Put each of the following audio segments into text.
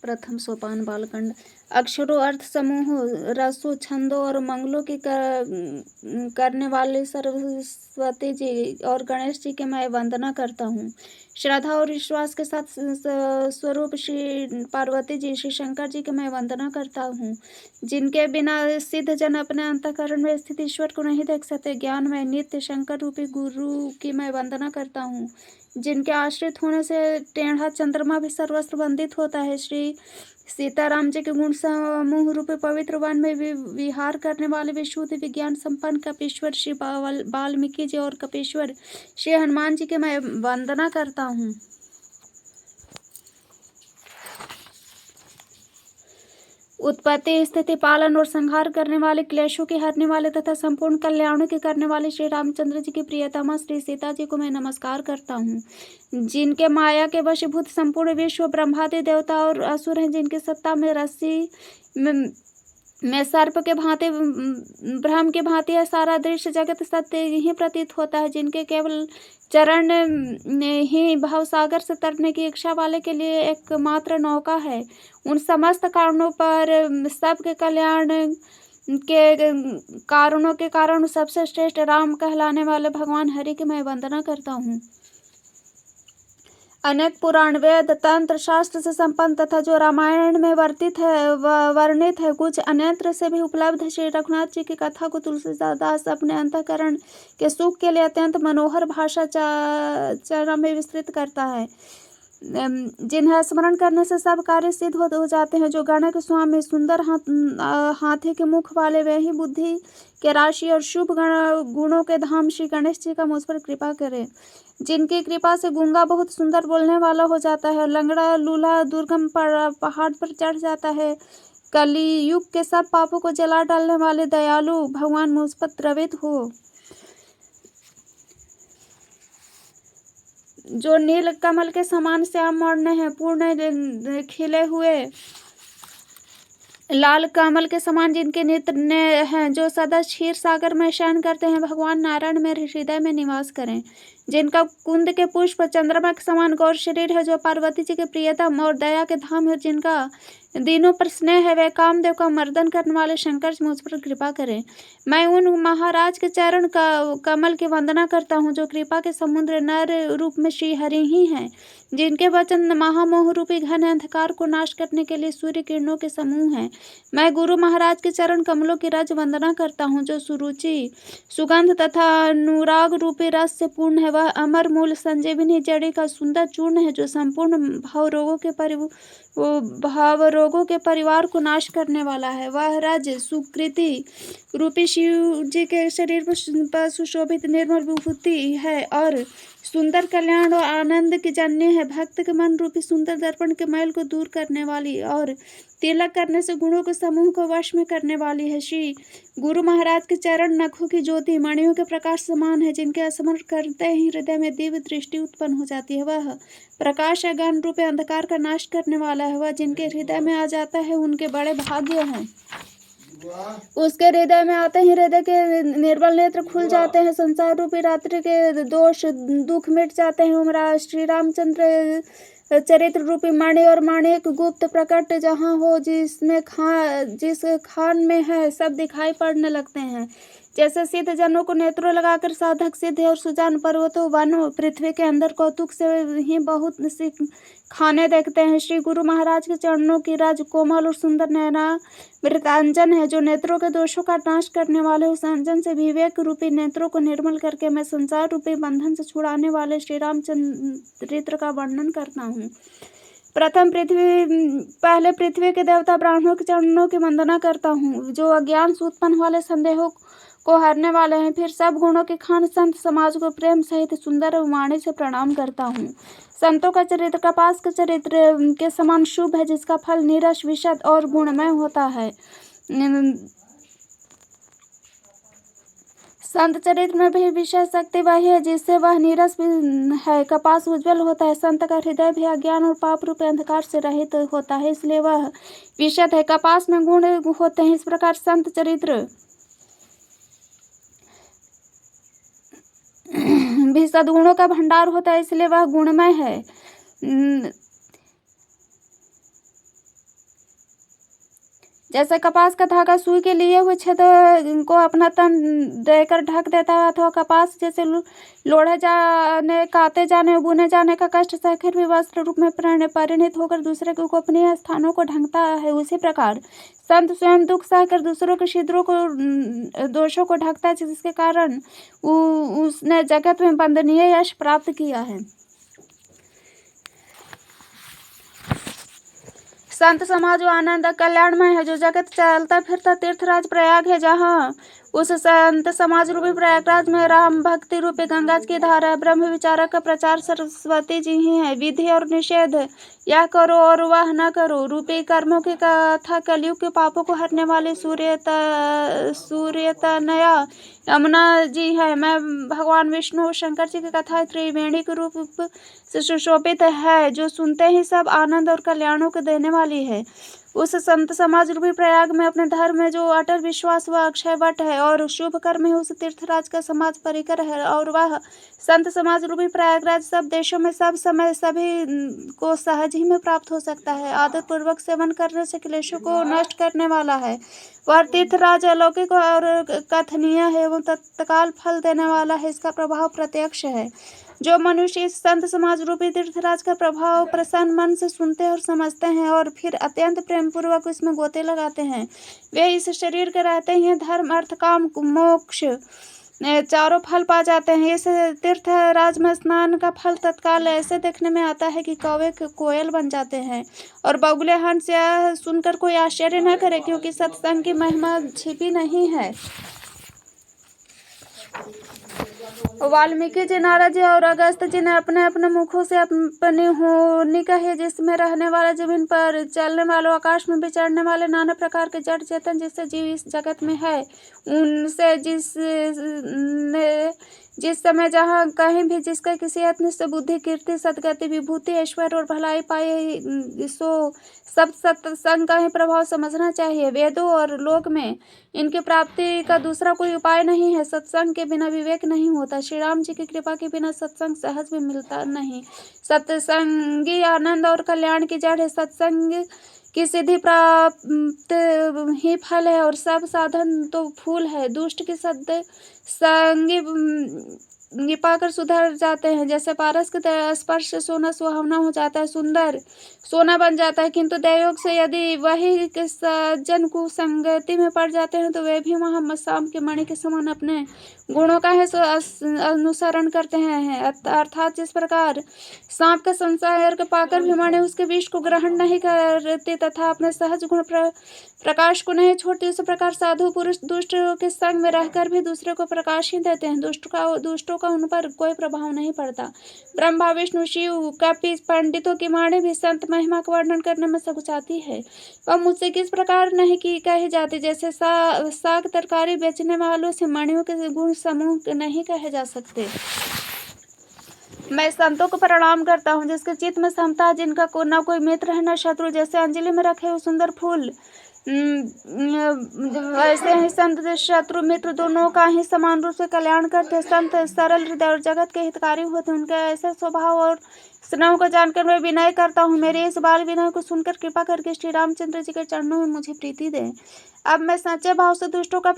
प्रथम सोपान बालखंड। अक्षरों, अर्थ समूहों, रसों, छंदों और मंगलों की करने वाले सरस्वती जी और गणेश जी की मैं वंदना करता हूँ। श्रद्धा और विश्वास के साथ स्वरूप श्री पार्वती जी, श्री शंकर जी की मैं वंदना करता हूँ, जिनके बिना सिद्ध जन अपने अंतःकरण में स्थित ईश्वर को नहीं देख सकते। ज्ञान में नित्य शंकर रूपी गुरु की मैं वंदना करता हूँ, जिनके आश्रित होने से टेढ़ा चंद्रमा भी सर्वस्त्र वंदित होता है। श्री सीताराम जी के गुण समूह रूपी पवित्र वन में विहार करने वाले विशुद्ध विज्ञान संपन्न कपीश्वर श्री वाल्मीकि जी और कपीश्वर श्री हनुमान जी की मैं वंदना करता हूँ। उत्पत्ति, स्थिति, पालन और संहार करने वाले, क्लेशों की हरने वाले तथा संपूर्ण कल्याणों के करने वाले श्री रामचंद्र जी की प्रियतमा श्री सीता जी को मैं नमस्कार करता हूँ, जिनके माया के वशीभूत संपूर्ण विश्व ब्रह्मादि देवता और असुर हैं, जिनकी सत्ता में रस्सी में सर्प के भांति भ्रम के भांति है सारा दृश्य जगत सत्य ही प्रतीत होता है, जिनके केवल चरण ही भवसागर से तरने की इच्छा वाले के लिए एकमात्र नौका है। उन समस्त कारणों पर सबके कल्याण के कारणों के कारण सबसे श्रेष्ठ राम कहलाने वाले भगवान हरि की मैं वंदना करता हूँ। अनेक पुराण, वेद, तंत्र, शास्त्र से संपन्न तथा जो रामायण में वर्णित है, कुछ अन्यत्र से भी उपलब्ध श्री रघुनाथ जी की कथा को तुलसीदास अपने अंतःकरण के सुख के लिए अत्यंत मनोहर भाषा चरण में विस्तृत करता है, जिन्हें स्मरण करने से सब कार्य सिद्ध हो जाते हैं। जो गणक स्वामी, सुंदर हाथी के मुख वाले, वे ही बुद्धि के राशि और शुभ गुणों के धाम श्री गणेश जी का मुझ पर कृपा करें, जिनकी कृपा से गूंगा बहुत सुंदर बोलने वाला हो जाता है, लंगड़ा लूला दुर्गम पहाड़ पर चढ़ जाता है। कलियुग के सब पापों को जला डालने वाले दयालु भगवान मुझ पर द्रवित हो। जो नील कमल के समान श्याम वर्ण है, पूर्ण खिले हुए लाल कमल के समान जिनके नेत्र हैं, जो सदा क्षीर सागर में शयन करते हैं, भगवान नारायण मेरे हृदय में निवास करें। जिनका कुंद के पुष्प चंद्रमा के समान गौर शरीर है, जो पार्वती जी के प्रियतम और दया के धाम है, जिनका दिनों पर स्नेह है, वे कामदेव का मर्दन करने वाले शंकर जी मुझ पर कृपा करें। मैं उन महाराज के चरण का कमल की वंदना करता हूँ, जो कृपा के समुद्र नर रूप में श्री हरि ही हैं, जिनके वचन महामोह रूपी घन अंधकार को नाश करने के लिए सूर्य किरणों के समूह हैं। मैं गुरु महाराज के चरण कमलों की रज वंदना करता हूँ, जो सुरुचि, सुगंध तथा अनुराग रूपी रस से पूर्ण है। वह अमर मूल संजीवनी जड़ी का सुंदर चूर्ण है, जो संपूर्ण भाव रोगों के परिवार को नाश करने वाला है। वह रज सुकृति रूपी शिव जी के शरीर पर सुशोभित निर्मल विभूति है और सुंदर कल्याण और आनंद की जन्य है। भक्त के मन रूपी सुंदर दर्पण के मैल को दूर करने वाली और तिलक करने से गुणों के समूह को वश में करने वाली है। श्री गुरु महाराज के चरण नखों की ज्योति मणियों के प्रकाश समान है, जिनके स्मरण करते ही हृदय में दिव्य दृष्टि उत्पन्न हो जाती है। वह प्रकाश है, ज्ञान रूपे अंधकार का नाश करने वाला है। वह जिनके हृदय में आ जाता है, उनके बड़े भाग्य हैं। उसके हृदय में आते ही हृदय के निर्बल नेत्र खुल जाते हैं, संसार रूपी रात्रि के दोष दुख मिट जाते हैं। श्री रामचंद्र चरित्र रूपी मणि और माणिक गुप्त प्रकट जहाँ हो, जिस खान में है, सब दिखाई पड़ने लगते हैं। जैसे सिद्ध जनों को नेत्रों लगाकर साधक सिद्ध और सुजान पर्वतों वन पृथ्वी के अंदर कौतुक से ही बहुत सी खाने देखते हैं। श्री गुरु महाराज के चरणों की रज कोमल और सुंदर नैना मृतांजन है, जो नेत्रों के दोषों का नाश करने वाले उस अंजन से विवेक रूपी नेत्रों को निर्मल करके मैं संसार रूपी बंधन से छुड़ाने वाले श्री रामचरित्र का वर्णन करता हूँ। पहले पृथ्वी के देवता ब्राह्मणों के चरणों की वंदना करता हूँ, जो अज्ञान से उत्पन्न वाले संदेहों को हरने वाले हैं। फिर सब गुणों के खान संत समाज को प्रेम सहित सुंदर वाणी से प्रणाम करता हूँ। संतों का चरित्र कपास के चरित्र के समान शुभ है, जिसका फल नीरस, विशद और गुणमय होता है। संत चरित्र में भी विशेष शक्ति वही है, जिससे वह नीरस है। कपास उज्जवल होता है, संत का हृदय भी अज्ञान और पाप रूपी अंधकार से रहित होता है, इसलिए वह विशद है। कपास में गुण होते हैं, इस प्रकार संत चरित्र भी सद्गुणों का भंडार होता है, इसलिए वह गुणमय है। जैसे कपास का धागा सुई के लिए हुए छेद को अपना तन देकर ढक देता है, अथवा कपास जैसे लोढ़े जाने, काते जाने, बुने जाने का कष्ट सहकर भी वस्त्र रूप में परिणित होकर दूसरे के गोपनीय स्थानों को ढंकता है, उसी प्रकार संत स्वयं दुख सहकर दूसरों के छिद्रों को, दोषों को ढकता है, जिसके कारण उसने जगत में वंदनीय यश प्राप्त किया है। संत समाज वो आनंद कल्याणमय है जो जगत चलता फिरता तीर्थराज प्रयाग है, जहाँ उस संत समाज रूपी प्रयागराज में राम भक्ति रूपी गंगा की धारा है। ब्रह्म विचारक का प्रचार सरस्वती जी ही है। विधि और निषेध, यह करो और वह न करो रूपी कर्मों की कथा कलयुग के पापों को हरने वाली सूर्यतनया यमुना जी है। मैं भगवान विष्णु और शंकर जी की कथा त्रिवेणी के रूप से सुशोभित है, जो सुनते ही सब आनंद और कल्याणों को देने वाली है। उस संत समाज रूपी प्रयाग में अपने धर्म में जो अटल विश्वास व अक्षय वट है और शुभ कर्म है, उस तीर्थराज का समाज परिकर है, और वह संत समाज रूपी प्रयागराज सब देशों में सब समय सभी को सहज ही में प्राप्त हो सकता है। आदत पूर्वक सेवन करने से क्लेशों को नष्ट करने वाला है। वह तीर्थराज अलौकिक और कथनीय है एवं तत्काल फल देने वाला है, इसका प्रभाव प्रत्यक्ष है। जो मनुष्य इस संत समाज रूपी तीर्थराज का प्रभाव प्रसन्न मन से सुनते और समझते हैं और फिर अत्यंत प्रेम पूर्वक इसमें गोते लगाते हैं, वे इस शरीर के रहते ही धर्म अर्थ काम मोक्ष चारों फल पा जाते हैं। इस तीर्थराज में स्नान का फल तत्काल ऐसे देखने में आता है कि कौवे कोयल बन जाते हैं और बगुले हंस। यह सुनकर कोई आश्चर्य न करे, क्योंकि सत्संग की महिमा छिपी नहीं है। वाल्मीकि जी, नारद जी और अगस्त जी ने अपने अपने मुखों से अपनी होनी कही, जिसमें रहने वाले, जमीन पर चलने वाले, आकाश में विचरने वाले नाना प्रकार के जड़ चेतन जिससे जीव इस जगत में है, उनसे जिस समय जहाँ कहीं भी जिसका किसी यत्न से बुद्धि, कीर्ति, सदगति, विभूति, ऐश्वर्य और भलाई पाए, सो सब सत्संग का ही प्रभाव समझना चाहिए। वेदों और लोक में इनकी प्राप्ति का दूसरा कोई उपाय नहीं है। सत्संग के बिना विवेक नहीं होता। श्री राम जी की कृपा के बिना सत्संग सहज भी मिलता नहीं। सत्संगी आनंद और कल्याण की जड़ है। सत्संग की सिद्धि प्राप्त ही फल है और सब साधन तो फूल है। दुष्ट की सत्संगी पाकर सुधर जाते हैं, जैसे पारस के स्पर्श से सोना सुहावना हो जाता है, सुंदर सोना बन जाता है, किंतु दयोग से यदि वही के सज्जन कुसंगति में पड़ जाते हैं तो वे भी वहाँ शाम के मणि के समान अपने गुणों का है अनुसरण करते हैं। अर्थात जिस प्रकार सांप का संसार के पाकर भी मणि उसके विष को ग्रहण नहीं करते तथा अपने सहज गुण प्रकाश को नहीं छोड़ते, उस प्रकार साधु पुरुष दुष्ट के संग में रहकर भी दूसरे को प्रकाश ही देते हैं। दुष्टों का उन पर कोई प्रभाव नहीं पड़ता। ब्रह्मा, विष्णु, शिव, कपि, पंडितों की वाणी भी संत महिमा का वर्णन करने में सकुचाती है। वह मुझसे किस प्रकार नहीं की कही जाती, जैसे साग तरकारी बेचने वालों से मणियों के गुण समूह नहीं कहे जा सकते। मैं संतों को प्रणाम करता हूँ जिसके चित्त में समता है, जिनका न कोई मित्र है न शत्रु। जैसे अंजलि में रखे हुए सुंदर फूल, वैसे ही संत शत्रु मित्र दोनों का ही समान रूप से कल्याण करते। संत सरल हृदय और जगत के हितकारी होते। उनके ऐसे स्वभाव और स्नेह को जानकर मैं विनय करता हूँ, मेरे इस बाल विनय को सुनकर कृपा करके श्री रामचंद्र जी के चरणों में मुझे प्रीति दें। अब मैं सच्चे भाव से दुष्टों को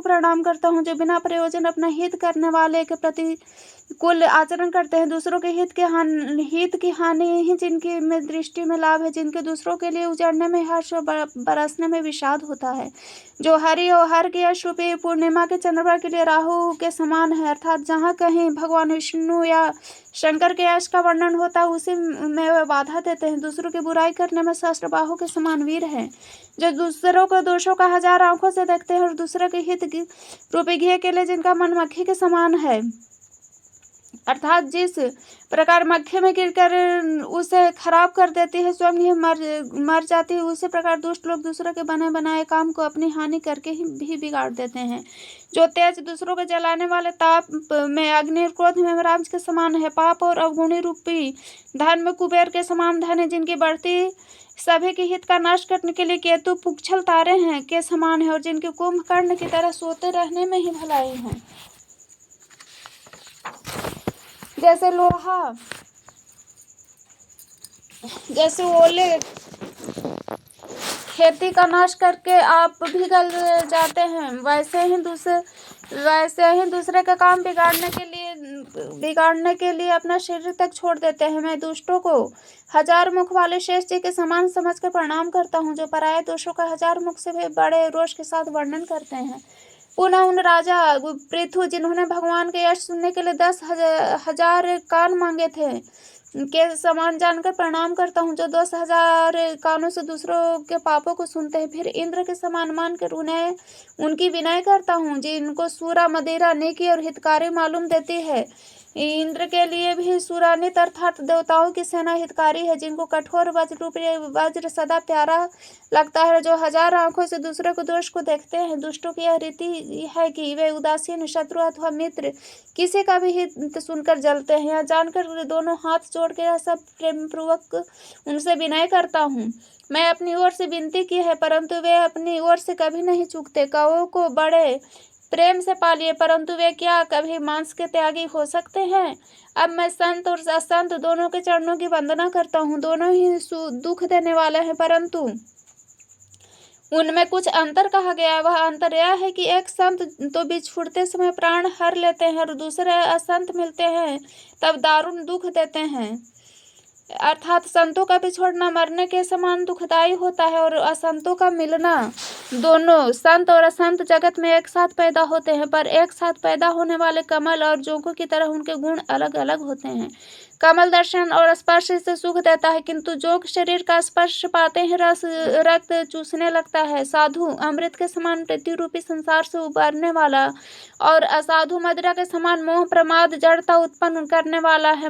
प्रणाम करता हूँ, जो बिना प्रयोजन अपना हित करने वाले के प्रति कुल आचरण करते हैं। दूसरों के हित की हानि ही जिनकी में दृष्टि में लाभ है, जिनके दूसरों के लिए उजड़ने में हर्ष और बरसने में विषाद होता है, जो हरि और हर की यश रूपी पूर्णिमा के चंद्रमा के लिए राहु के समान है। अर्थात जहाँ कहीं भगवान विष्णु या शंकर के यश का वर्णन होता है उसी में वे बाधा देते हैं। दूसरों की बुराई करने में सहस्त्रबाहु के समान वीर है, जो दूसरों को दोषों का हजार आंखों से देखते हैं और दूसरे के हित रूपी घी के लिए जिनका मन मक्खी के समान है। अर्थात जिस प्रकार मक्खी में गिरकर उसे खराब कर देती है, स्वयं ही मर जाती है, उसी प्रकार दुष्ट लोग दूसरों के बने बनाए काम को अपनी हानि करके ही भी बिगाड़ देते हैं। जो तेज दूसरों को जलाने वाले ताप में अग्नि और क्रोध में राज के समान है। पाप और अवगुणी रूपी धन में कुबेर के समान धन है, जिनकी बढ़ती सभी के हित का नाश करने के लिए केतु पुच्छल तारे हैं के समान है, और जिनके कुंभकर्ण की तरह सोते रहने में ही भलाई है। जैसे लोहा जैसे ओले खेती का नाश करके आप पिघल जाते हैं, वैसे ही दूसरे का काम बिगाड़ने के लिए अपना शरीर तक छोड़ देते हैं। मैं दुष्टों को हजार मुख वाले शेष जी के समान समझकर प्रणाम करता हूँ, जो पराये दोषों का हजार मुख से भी बड़े रोष के साथ वर्णन करते हैं। पुनः उन राजा पृथु, जिन्होंने भगवान के यश सुनने के लिए 10,000 कान मांगे थे, के समान जानकर प्रणाम करता हूँ, जो 10,000 कानों से दूसरों के पापों को सुनते हैं। फिर इंद्र के समान मानकर उन्हें उनकी विनय करता हूँ, जिनको सूरा मदिरा नेकी और हितकारी मालूम देती है। इंद्र के लिए भी सुरानित अर्थात देवताओं की सेना हितकारी है, जिनको कठोर वज्र रूपी वज्र सदा प्यारा लगता है, जो हजार आंखों से दूसरे को दोष को देखते हैं। दुष्टों की यह रीति है कि वे उदासीन शत्रु अथवा मित्र किसी का भी हित सुनकर जलते हैं। यह जानकर दोनों हाथ जोड़ के यह सब प्रेम पूर्वक उनसे विनय करता हूँ। मैं अपनी ओर से विनती की है, परंतु वे अपनी ओर से कभी नहीं चूकते। कौओं को बड़े प्रेम से पालिए, परंतु वे क्या कभी मांस के त्यागी हो सकते हैं। अब मैं संत और असंत दोनों के चरणों की वंदना करता हूँ। दोनों ही दुख देने वाले हैं, परंतु उनमें कुछ अंतर कहा गया है। वह अंतर यह है कि एक संत तो बिछुड़ते समय प्राण हर लेते हैं और दूसरे असंत मिलते हैं तब दारुण दुख देते हैं। अर्थात संतों का बिछोड़ना मरने के समान दुखदायी होता है और असंतों का मिलना। दोनों संत और असंत जगत में एक साथ पैदा होते हैं, पर एक साथ पैदा होने वाले कमल और जोंकों की तरह उनके गुण अलग अलग होते हैं। कमल दर्शन और स्पर्श से सुख देता है, किंतु जोंक शरीर का स्पर्श पाते ही रक्त चूसने लगता है। साधु अमृत के समान मृत्यु रूपी संसार से उबारने वाला और असाधु मदिरा के समान मोह प्रमाद जड़ता उत्पन्न करने वाला है।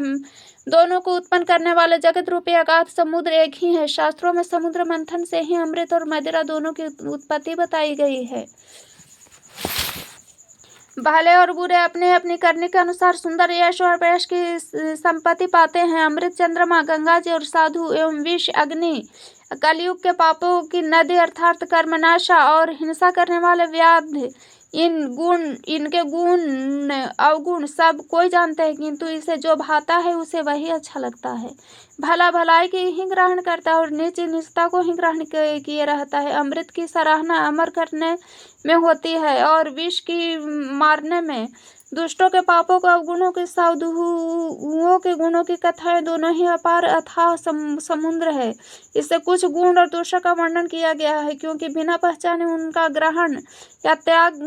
दोनों को उत्पन्न करने वाले जगत रूपी अगाध समुद्र एक ही है। शास्त्रों में समुद्र मंथन से ही अमृत और मदिरा दोनों की उत्पत्ति बताई गई है। भले और बुरे अपने अपनी करने के अनुसार सुंदर यश और यश की संपत्ति पाते हैं। अमृत चंद्रमा, गंगा जी और साधु एवं विष अग्नि कलयुग के पापों की नदी अर्थात कर्मनाशा और हिंसा करने वाले व्याध, इनके गुण अवगुण सब कोई जानते हैं, किंतु इसे जो भाता है उसे वही अच्छा लगता है। भला भलाई की ही ग्रहण करता है और नीच नीचता को ही ग्रहण किए रहता है। अमृत की सराहना अमर करने में होती है और विष की मारने में। दुष्टों के पापों को अवगुणों के साधुओं के गुणों की कथाएं दोनों ही अपार अथाह समुद्र है। इससे कुछ गुण और दोषों का वर्णन किया गया है, क्योंकि बिना पहचाने उनका ग्रहण या त्याग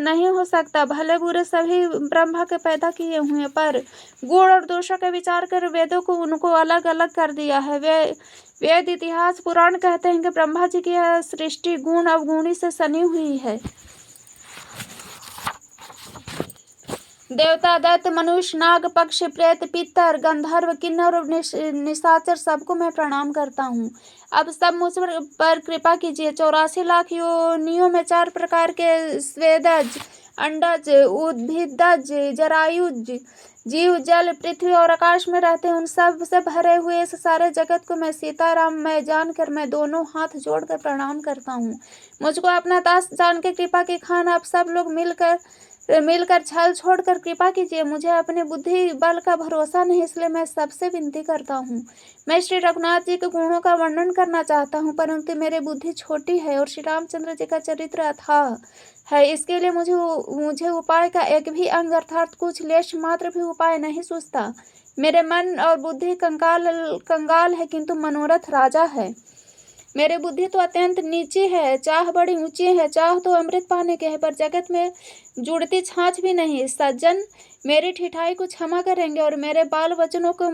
नहीं हो सकता। भले बुरे सभी ब्रह्मा के पैदा किए हुए, पर गुण और दोषों के विचार कर वेदों को उनको अलग अलग कर दिया है। वेद इतिहास पुराण कहते हैं कि ब्रह्मा जी की यह सृष्टि गुण अवगुणी से सनी हुई है। देवता, दैत्य, मनुष्य, नाग, पक्षी, प्रेत, पितर, गंधर्व, किन्नर और निशाचर सबको मैं प्रणाम करता हूँ। अब सब मुझ पर कृपा कीजिए। 84 लाख योनियों में 4 प्रकार के स्वेदज, अंडज, उद्भिदज, जरायुज जीव जल, पृथ्वी और आकाश में रहते हैं। उन सब से भरे हुए इस सारे जगत को मैं सीताराम मैं जानकर मैं दोनों हाथ जोड़कर प्रणाम करता हूँ। मुझको अपना दास जान के कृपा की खान आप सब लोग मिलकर छल छोड़कर कृपा कीजिए। मुझे अपने बुद्धि बल का भरोसा नहीं, इसलिए मैं सबसे विनती करता हूँ। मैं श्री रघुनाथ जी के गुणों का वर्णन करना चाहता हूँ, परंतु मेरी बुद्धि छोटी है और श्री रामचंद्र जी का चरित्र अथाह है। इसके लिए मुझे उपाय का एक भी अंग अर्थात कुछ लेश मात्र भी उपाय नहीं सूझता। मेरे मन और बुद्धि कंगाल है, किंतु मनोरथ राजा है। मेरी बुद्धि तो अत्यंत नीची है, चाह बड़ी ऊंची है। चाह तो अमृत पाने के है, पर जगत में जुड़ती छाछ भी नहीं। सज्जन मेरी ठिठाई को क्षमा करेंगे और मेरे बाल वचनों को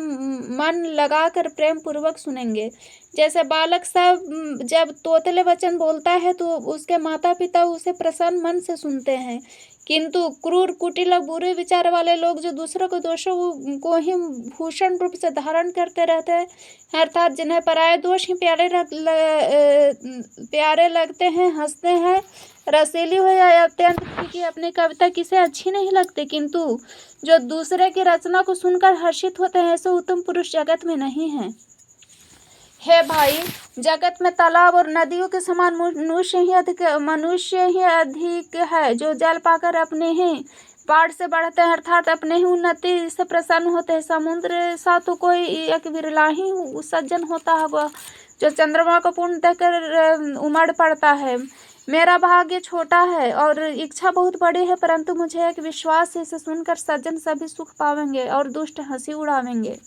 मन लगाकर प्रेम पूर्वक सुनेंगे। जैसे बालक सब जब तोतले वचन बोलता है तो उसके माता पिता उसे प्रसन्न मन से सुनते हैं, किंतु क्रूर कुटिल बुरे विचार वाले लोग जो दूसरों के दोषों को ही भूषण रूप से धारण करते रहते हैं, अर्थात जिन्हें पराये दोष ही प्यारे लगते हैं, हंसते हैं, रसीली हो या अत्यंत फीकी अपनी कविता किसे अच्छी नहीं लगती, किंतु जो दूसरे की रचना को सुनकर हर्षित होते हैं, ऐसे उत्तम पुरुष जगत में नहीं है। हे भाई, जगत में तालाब और नदियों के समान मनुष्य ही अधिक है, जो जल पाकर अपने ही बाढ़ से बढ़ते हैं अर्थात अपने ही उन्नति से प्रसन्न होते हैं। समुद्र सा तो कोई एक विरला ही सज्जन होता है वह जो चंद्रमा को पूर्ण देखकर उमड़ पड़ता है। मेरा भाग्य छोटा है और इच्छा बहुत बड़ी है, परंतु मुझे एक विश्वास है, इसे सुनकर सज्जन सभी सुख पावेंगे और दुष्ट हंसी उड़ावेंगे।